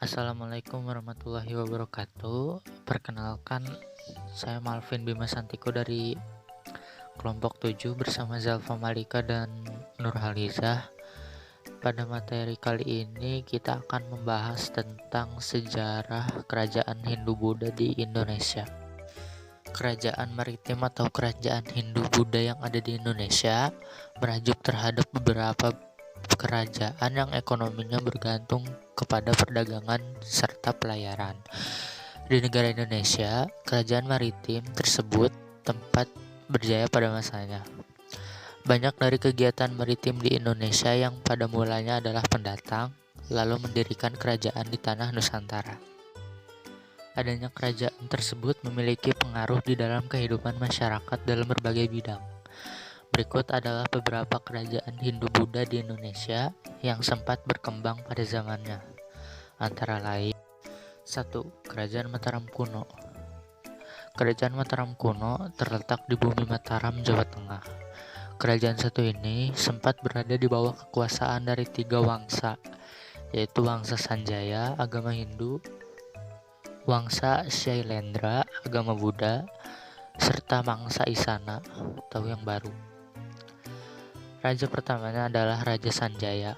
Assalamualaikum warahmatullahi wabarakatuh. Perkenalkan, saya Malvin Bima Santiko dari kelompok 7 bersama Zalfa Malika dan Nurhalizah. Pada materi kali ini kita akan membahas tentang sejarah kerajaan Hindu-Buddha di Indonesia. Kerajaan maritim atau kerajaan Hindu-Buddha yang ada di Indonesia merajuk terhadap beberapa kerajaan yang ekonominya bergantung kepada perdagangan serta pelayaran. Di negara Indonesia, kerajaan maritim tersebut tempat berjaya pada masanya. Banyak dari kegiatan maritim di Indonesia yang pada mulanya adalah pendatang, lalu mendirikan kerajaan di tanah Nusantara. Adanya kerajaan tersebut memiliki pengaruh di dalam kehidupan masyarakat dalam berbagai bidang. Berikut adalah beberapa kerajaan Hindu-Buddha di Indonesia yang sempat berkembang pada zamannya. Antara lain, 1. Kerajaan Mataram kuno. Kerajaan Mataram kuno terletak di bumi Mataram, Jawa Tengah. Kerajaan satu ini sempat berada di bawah kekuasaan dari 3 wangsa, yaitu Wangsa Sanjaya, agama Hindu, Wangsa Shailendra, agama Buddha, serta Mangsa Isana atau yang baru. Raja pertamanya adalah Raja Sanjaya.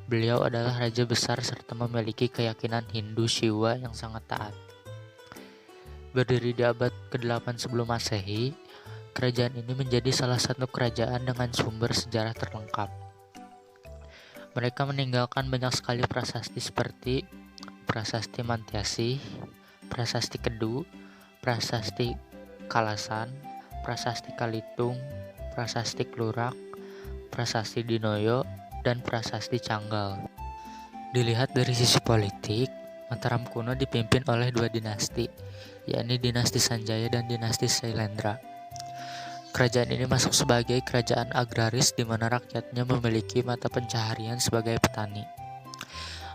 Beliau adalah raja besar serta memiliki keyakinan Hindu Shiva yang sangat taat. Berdiri di abad ke-8 sebelum Masehi, kerajaan ini menjadi salah satu kerajaan dengan sumber sejarah terlengkap. Mereka meninggalkan banyak sekali prasasti seperti Prasasti Mantyasih, Prasasti Kedu, Prasasti Kalasan, Prasasti Kalitung, Prasasti Klurak, Prasasti Dinoyo, dan Prasasti Canggal. Dilihat dari sisi politik, Mataram kuno dipimpin oleh 2 dinasti, yakni dinasti Sanjaya dan dinasti Shailendra. Kerajaan ini masuk sebagai kerajaan agraris di mana rakyatnya memiliki mata pencaharian sebagai petani.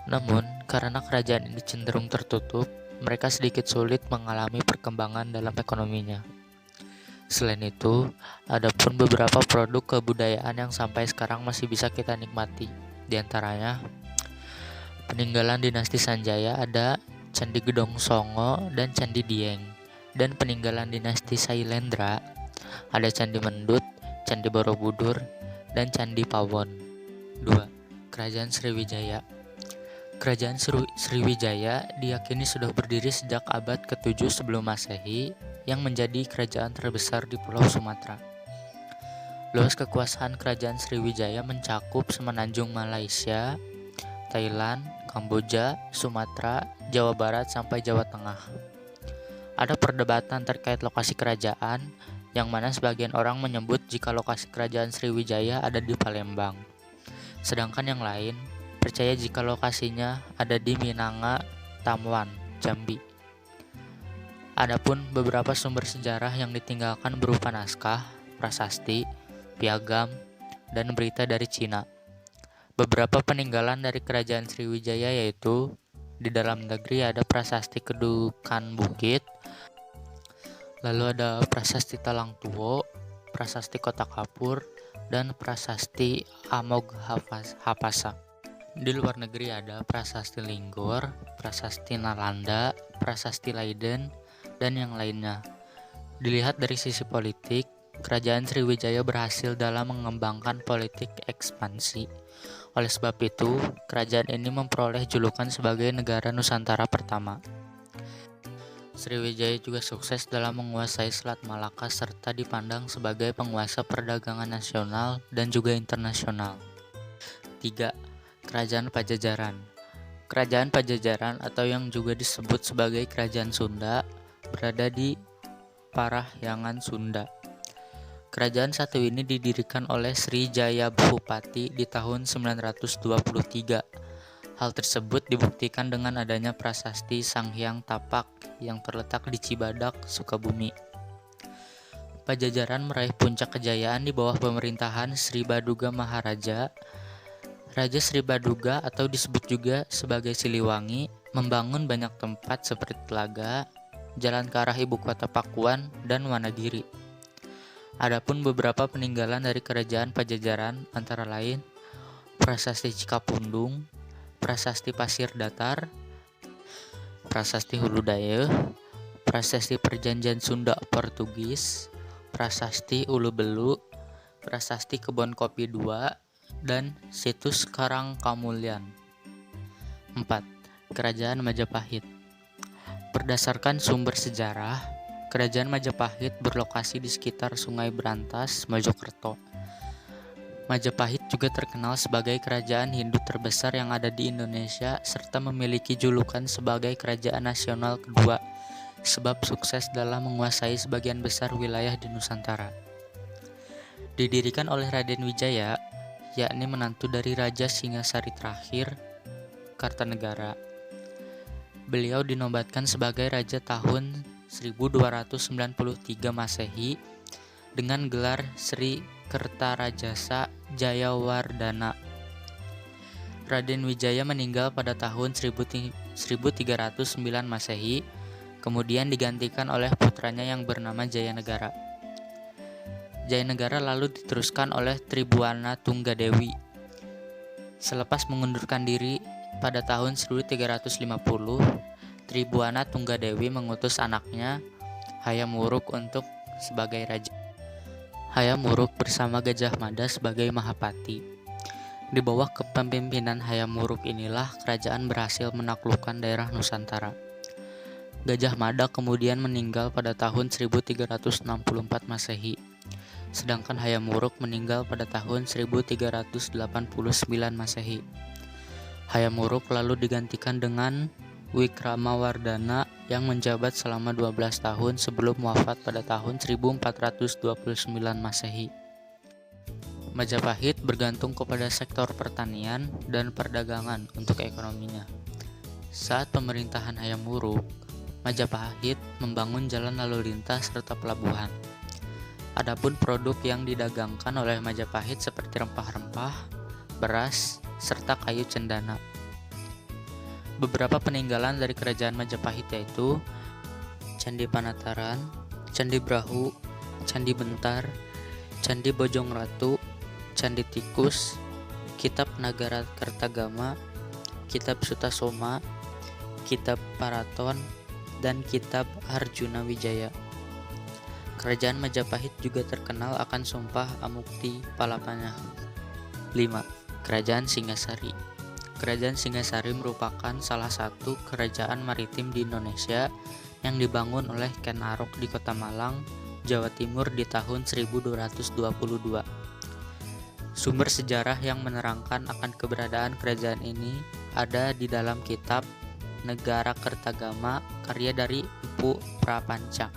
Namun, karena kerajaan ini cenderung tertutup, mereka sedikit sulit mengalami perkembangan dalam ekonominya. Selain itu, ada pun beberapa produk kebudayaan yang sampai sekarang masih bisa kita nikmati. Di antaranya, peninggalan dinasti Sanjaya ada Candi Gedong Songo dan Candi Dieng. Dan peninggalan dinasti Shailendra ada Candi Mendut, Candi Borobudur, dan Candi Pawon. 2. Kerajaan Sriwijaya. Kerajaan Sriwijaya diyakini sudah berdiri sejak abad ke-7 sebelum Masehi yang menjadi kerajaan terbesar di Pulau Sumatera. Luas kekuasaan kerajaan Sriwijaya mencakup semenanjung Malaysia, Thailand, Kamboja, Sumatera, Jawa Barat sampai Jawa Tengah. Ada perdebatan terkait lokasi kerajaan, yang mana sebagian orang menyebut jika lokasi kerajaan Sriwijaya ada di Palembang. Sedangkan yang lain percaya jika lokasinya ada di Minanga, Tamwan, Jambi. Adapun beberapa sumber sejarah yang ditinggalkan berupa naskah, prasasti, piagam, dan berita dari Cina. Beberapa peninggalan dari kerajaan Sriwijaya yaitu di dalam negeri ada prasasti Kedukan Bukit, lalu ada prasasti Talang Tuo, prasasti Kota Kapur, dan prasasti Amog Hapasa. Di luar negeri ada prasasti Linggor, prasasti Nalanda, prasasti Leiden, dan yang lainnya. Dilihat dari sisi politik, kerajaan Sriwijaya berhasil dalam mengembangkan politik ekspansi. Oleh sebab itu, kerajaan ini memperoleh julukan sebagai negara Nusantara pertama. Sriwijaya juga sukses dalam menguasai Selat Malaka serta dipandang sebagai penguasa perdagangan nasional dan juga internasional. 3. Kerajaan Pajajaran. Kerajaan Pajajaran atau yang juga disebut sebagai Kerajaan Sunda berada di Parahyangan Sunda. Kerajaan satu ini didirikan oleh Sri Jaya Bhupati di tahun 923. Hal tersebut dibuktikan dengan adanya prasasti Sanghyang Tapak yang terletak di Cibadak, Sukabumi. Pajajaran meraih puncak kejayaan di bawah pemerintahan Sri Baduga Maharaja. Raja Sri Baduga atau disebut juga sebagai Siliwangi membangun banyak tempat seperti telaga, jalan ke arah ibu kota Pakuan, dan Wanagiri. Adapun beberapa peninggalan dari kerajaan Pajajaran antara lain Prasasti Cikapundung, Prasasti Pasir Datar, Prasasti Hulu Dayeuh, Prasasti Perjanjian Sunda Portugis, Prasasti Ulu Belu, Prasasti Kebon Kopi II, dan Situs Karang Kamulyan. 4. Kerajaan Majapahit. Berdasarkan sumber sejarah, Kerajaan Majapahit berlokasi di sekitar Sungai Brantas, Mojokerto. Majapahit juga terkenal sebagai kerajaan Hindu terbesar yang ada di Indonesia serta memiliki julukan sebagai kerajaan nasional kedua sebab sukses dalam menguasai sebagian besar wilayah di Nusantara. Didirikan oleh Raden Wijaya, yakni menantu dari Raja Singasari terakhir, Kartanegara. Beliau dinobatkan sebagai raja tahun 1293 Masehi dengan gelar Sri Kertarajasa Jayawardana. Raden Wijaya meninggal pada tahun 1309 Masehi, kemudian digantikan oleh putranya yang bernama Jayanegara. Jayanegara lalu diteruskan oleh Tribuana Tunggadewi. Selepas mengundurkan diri pada tahun 1350, Tribuana Tunggadewi mengutus anaknya Hayam Wuruk untuk sebagai raja. Hayam Wuruk bersama Gajah Mada sebagai Mahapati. Di bawah kepemimpinan Hayam Wuruk inilah kerajaan berhasil menaklukkan daerah Nusantara. Gajah Mada kemudian meninggal pada tahun 1364 Masehi, sedangkan Hayam Wuruk meninggal pada tahun 1389 Masehi. Hayam Wuruk lalu digantikan dengan Wikramawardhana yang menjabat selama 12 tahun sebelum wafat pada tahun 1429 Masehi. Majapahit bergantung kepada sektor pertanian dan perdagangan untuk ekonominya. Saat pemerintahan Hayam Wuruk, Majapahit membangun jalan lalu lintas serta pelabuhan. Adapun produk yang didagangkan oleh Majapahit seperti rempah-rempah, beras, serta kayu cendana. Beberapa peninggalan dari kerajaan Majapahit yaitu Candi Panataran, Candi Brahu, Candi Bentar, Candi Bojong Ratu, Candi Tikus, Kitab Nagara Kertagama, Kitab Sutasoma, Kitab Paraton, dan Kitab Arjuna Wijaya. Kerajaan Majapahit juga terkenal akan Sumpah Amukti Palapanya. 5. Kerajaan Singasari. Kerajaan Singasari merupakan salah satu kerajaan maritim di Indonesia yang dibangun oleh Ken Arok di Kota Malang, Jawa Timur di tahun 1222. Sumber sejarah yang menerangkan akan keberadaan kerajaan ini ada di dalam kitab Negara Kertagama karya dari Empu Prapanca.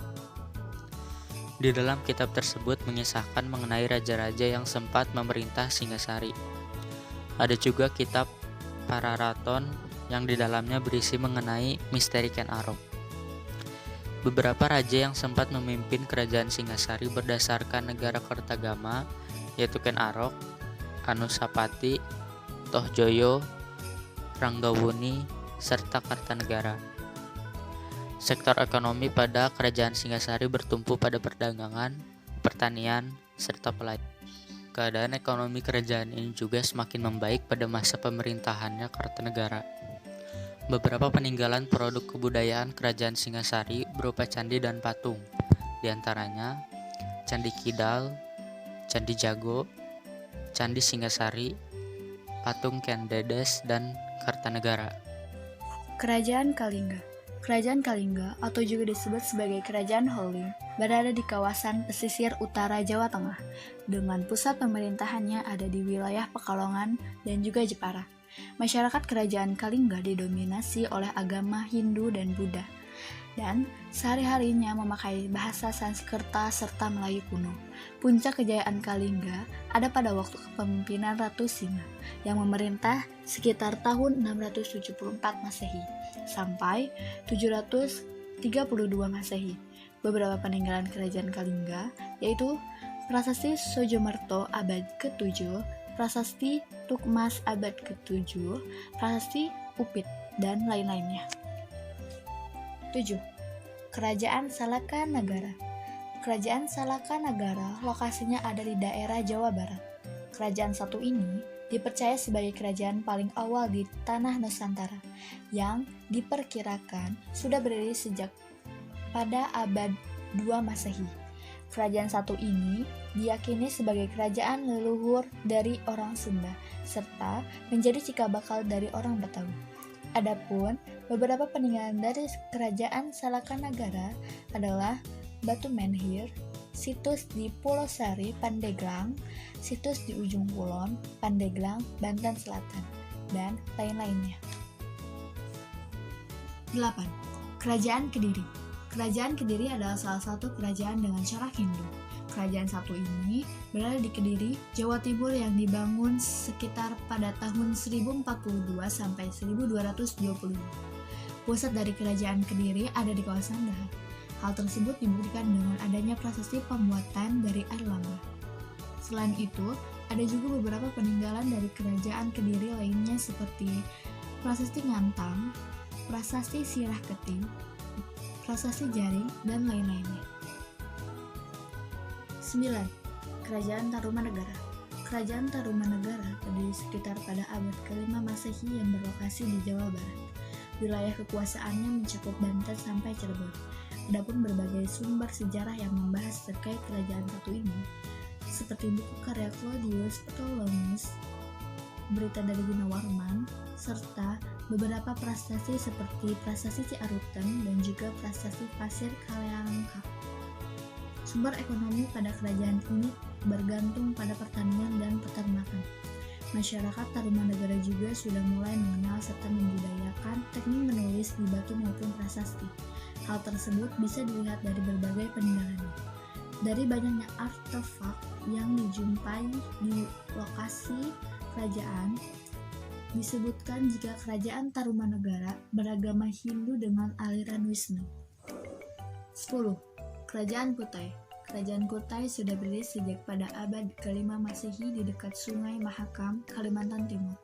Di dalam kitab tersebut mengisahkan mengenai raja-raja yang sempat memerintah Singasari. Ada juga kitab Pararaton yang di dalamnya berisi mengenai misteri Ken Arok. Beberapa raja yang sempat memimpin kerajaan Singasari berdasarkan Negara Kertagama yaitu Ken Arok, Anusapati, Tohjoyo, Ranggawuni, serta Kartanegara. Sektor ekonomi pada kerajaan Singasari bertumpu pada perdagangan, pertanian, serta pelayanan. Keadaan ekonomi kerajaan ini juga semakin membaik pada masa pemerintahannya Kartanegara. Beberapa peninggalan produk kebudayaan kerajaan Singasari berupa candi dan patung, di antaranya Candi Kidal, Candi Jago, Candi Singasari, patung Ken Dedes, dan Kartanegara. Kerajaan Kalingga. Kerajaan Kalingga atau juga disebut sebagai Kerajaan Holling berada di kawasan pesisir utara Jawa Tengah dengan pusat pemerintahannya ada di wilayah Pekalongan dan juga Jepara. Masyarakat Kerajaan Kalingga didominasi oleh agama Hindu dan Buddha dan sehari-harinya memakai bahasa Sanskerta serta Melayu kuno. Puncak kejayaan Kalingga ada pada waktu kepemimpinan Ratu Singa yang memerintah sekitar tahun 674 Masehi sampai 732 Masehi. Beberapa peninggalan kerajaan Kalingga yaitu Prasasti Sojomerto abad ke-7, Prasasti Tukmas abad ke-7, Prasasti Upit, dan lain-lainnya. 7. Kerajaan Salaka Nagara. Kerajaan Salaka Nagara lokasinya ada di daerah Jawa Barat. Kerajaan satu ini dipercaya sebagai kerajaan paling awal di tanah Nusantara, yang diperkirakan sudah berdiri sejak pada abad 2 Masehi. Kerajaan satu ini diyakini sebagai kerajaan leluhur dari orang Sunda, serta menjadi cikal bakal dari orang Betawi. Adapun beberapa peninggalan dari kerajaan Salakanagara adalah Batu Menhir, situs di Pulau Sari, Pandeglang, situs di Ujung Kulon, Pandeglang, Banten Selatan, dan lain-lainnya. 8. Kerajaan Kediri. Kerajaan Kediri adalah salah satu kerajaan dengan corak Hindu. Kerajaan satu ini berada di Kediri, Jawa Timur yang dibangun sekitar pada tahun 1042 sampai 1222. Pusat dari kerajaan Kediri ada di kawasan Dahar. Hal tersebut dibuktikan dengan adanya prasasti pembuatan dari Airlangga. Selain itu, ada juga beberapa peninggalan dari kerajaan Kediri lainnya seperti prasasti Ngantang, prasasti Sirah Keting, prasasti Jaring, dan lain-lainnya. 9. Kerajaan Tarumanegara. Kerajaan Tarumanegara terdiri sekitar pada abad ke-5 Masehi yang berlokasi di Jawa Barat. Wilayah kekuasaannya mencakup Banten sampai Cirebon. Adapun berbagai sumber sejarah yang membahas terkait kerajaan satu ini, seperti buku karya Claudius Ptolemaeus, berita dari Gunawarman, serta beberapa prasasti seperti prasasti Ciarutan dan juga prasasti Pasir Kalangkap. Sumber ekonomi pada kerajaan ini bergantung pada pertanian dan peternakan. Masyarakat Tarumanegara juga sudah mulai mengenal serta membudayakan teknik menulis di batu maupun prasasti. Hal tersebut bisa dilihat dari berbagai peninggalannya. Dari banyaknya artefak yang dijumpai di lokasi kerajaan, disebutkan jika kerajaan Tarumanegara beragama Hindu dengan aliran Wisnu. 10. Kerajaan Kutai. Kerajaan Kutai sudah berdiri sejak pada abad ke-5 Masehi di dekat Sungai Mahakam, Kalimantan Timur.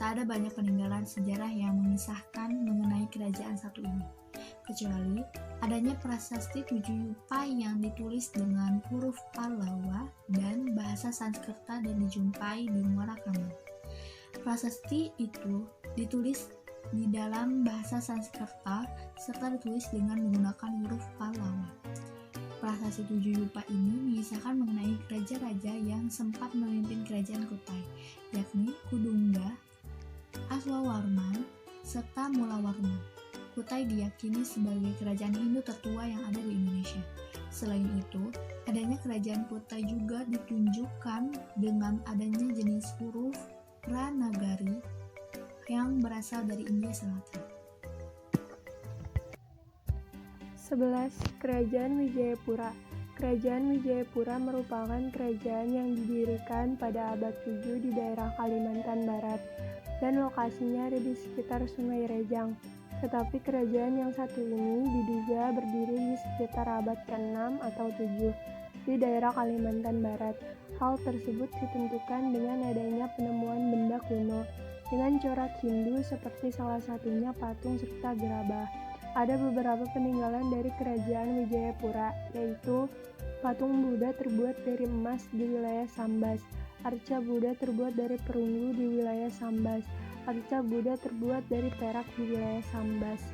Tak ada banyak peninggalan sejarah yang mengisahkan mengenai kerajaan satu ini, kecuali adanya prasasti 7 Yupai yang ditulis dengan huruf Pallawa dan bahasa Sanskerta dan dijumpai di Muara Kamal. Prasasti itu ditulis di dalam bahasa Sanskerta serta ditulis dengan menggunakan huruf Pallawa. Prasasti 7 Yupa ini mengisahkan mengenai raja-raja yang sempat memimpin kerajaan Kutai, yakni Kudungga, Aswawarman, serta Mulawarman. Kutai diyakini sebagai kerajaan Hindu tertua yang ada di Indonesia. Selain itu, adanya kerajaan Kutai juga ditunjukkan dengan adanya jenis huruf Pranagari yang berasal dari India Selatan. 11. Kerajaan Wijayapura. Kerajaan Wijayapura merupakan kerajaan yang didirikan pada abad 7 di daerah Kalimantan Barat dan lokasinya ada di sekitar Sungai Rejang. Tetapi kerajaan yang satu ini diduga berdiri di sekitar abad ke-6 atau 7 di daerah Kalimantan Barat. Hal tersebut ditentukan dengan adanya penemuan benda kuno dengan corak Hindu seperti salah satunya patung serta gerabah. Ada beberapa peninggalan dari kerajaan Wijayapura, yaitu patung Buddha terbuat dari emas di wilayah Sambas, arca Buddha terbuat dari perunggu di wilayah Sambas, arca Buddha terbuat dari perak di wilayah Sambas.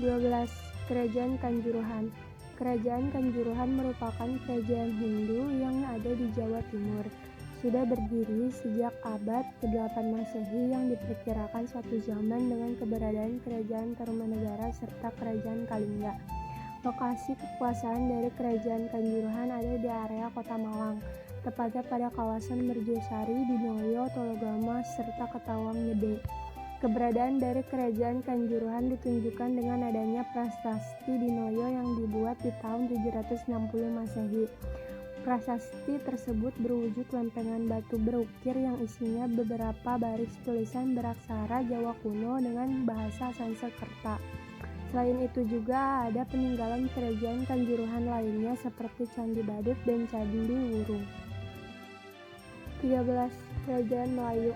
12. Kerajaan Kanjuruhan. Kerajaan Kanjuruhan merupakan kerajaan Hindu yang ada di Jawa Timur. Sudah berdiri sejak abad ke-8 Masehi yang diperkirakan suatu zaman dengan keberadaan kerajaan Tarumanegara serta kerajaan Kalingga. Lokasi kekuasaan dari kerajaan Kanjuruhan ada di area Kota Malang, tepatnya pada kawasan Merjosari, Dinoyo, Tologama, serta Ketawang Gede. Keberadaan dari kerajaan Kanjuruhan ditunjukkan dengan adanya prasasti Dinoyo yang dibuat di tahun 760 Masehi. Prasasti tersebut berwujud lempengan batu berukir yang isinya beberapa baris tulisan beraksara Jawa kuno dengan bahasa Sanskerta. Selain itu juga ada peninggalan kerajaan Kanjuruhan lainnya seperti Candi Badut dan Candi Wurung. 13. Kerajaan Melayu.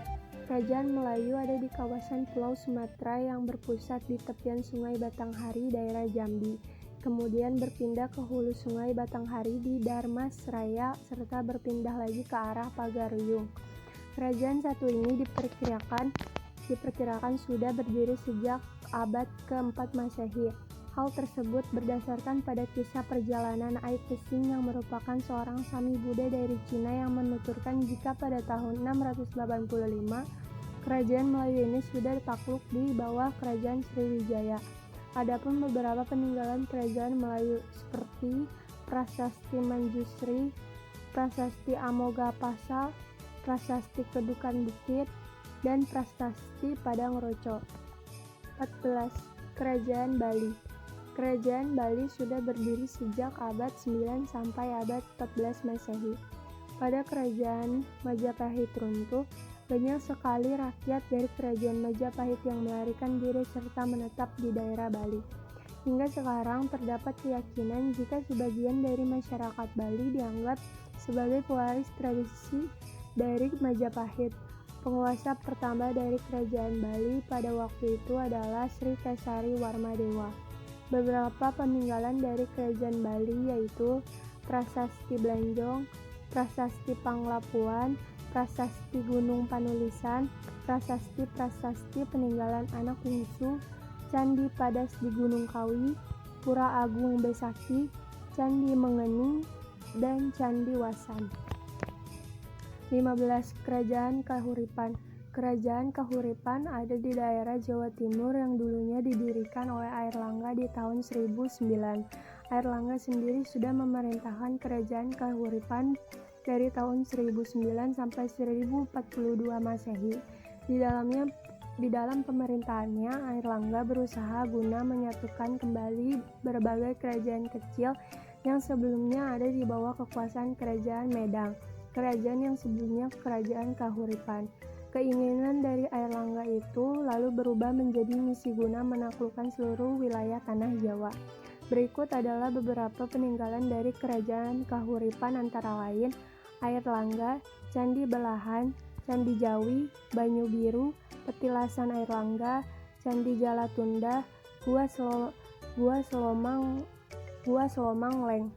Kerajaan Melayu ada di kawasan Pulau Sumatera yang berpusat di tepian Sungai Batanghari, daerah Jambi. kemudian berpindah ke hulu sungai Batanghari di Darmasraya, serta berpindah lagi ke arah Pagaruyung. Kerajaan satu ini diperkirakan sudah berdiri sejak abad ke-4 Masehi. Hal tersebut berdasarkan pada kisah perjalanan Ai Pesing yang merupakan seorang Sami Buddha dari Cina yang menuturkan jika pada tahun 685 kerajaan Melayu ini sudah takluk di bawah kerajaan Sriwijaya. Adapun beberapa peninggalan kerajaan Melayu seperti Prasasti Manjusri, Prasasti Amogapasa, Prasasti Kedukan Bukit, dan Prasasti Padang Roco. 14. Kerajaan Bali. Kerajaan Bali sudah berdiri sejak abad 9 sampai abad 14 Masehi. Pada kerajaan Majapahit runtuh, banyak sekali rakyat dari kerajaan Majapahit yang melarikan diri serta menetap di daerah Bali. Hingga sekarang terdapat keyakinan jika sebagian dari masyarakat Bali dianggap sebagai pewaris tradisi dari Majapahit. Penguasa pertama dari kerajaan Bali pada waktu itu adalah Sri Kesari Warmadewa. Beberapa peninggalan dari kerajaan Bali yaitu Prasasti Blanjong, Prasasti Panglapuan, Prasasti Gunung Panulisan, Prasasti peninggalan anak bungsu, Candi Padas di Gunung Kawi, Pura Agung Besaki, Candi Mengening, dan Candi Wasan. 15. Kerajaan Kahuripan. Kerajaan Kahuripan ada di daerah Jawa Timur yang dulunya didirikan oleh Airlangga di tahun 1009. Airlangga sendiri sudah memerintahkan kerajaan Kahuripan dari tahun 1009 sampai 1042 Masehi. Di dalam pemerintahannya, Airlangga berusaha guna menyatukan kembali berbagai kerajaan kecil yang sebelumnya ada di bawah kekuasaan kerajaan Medang, kerajaan yang sebelumnya kerajaan Kahuripan. Keinginan dari Airlangga itu lalu berubah menjadi misi guna menaklukkan seluruh wilayah tanah Jawa. Berikut adalah beberapa peninggalan dari kerajaan Kahuripan antara lain Airlangga, Candi Belahan, Candi Jawi, Banyu Biru, Petilasan Airlangga, Candi Jalatunda, Gua Selomang Leng.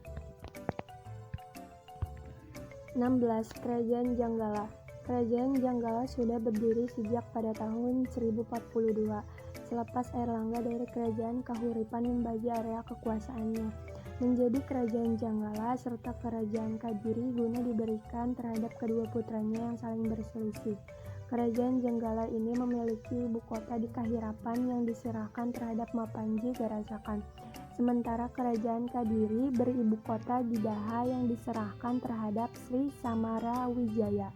16. Kerajaan Janggala. Kerajaan Janggala sudah berdiri sejak pada tahun 1042, selepas Airlangga dari kerajaan Kahuripan membagi area kekuasaannya menjadi kerajaan Janggala serta kerajaan Kadiri guna diberikan terhadap kedua putranya yang saling berselisih. Kerajaan Janggala ini memiliki ibu kota di Kahirapan yang diserahkan terhadap Mapanji Garasakan. Sementara kerajaan Kadiri beribu kota di Daha yang diserahkan terhadap Sri Samarawijaya.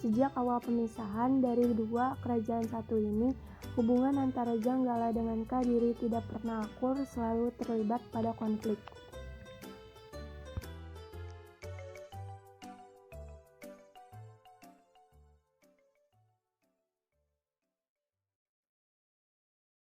Sejak awal pemisahan dari dua kerajaan satu ini, hubungan antara Janggala dengan Kadiri tidak pernah akur, selalu terlibat pada konflik.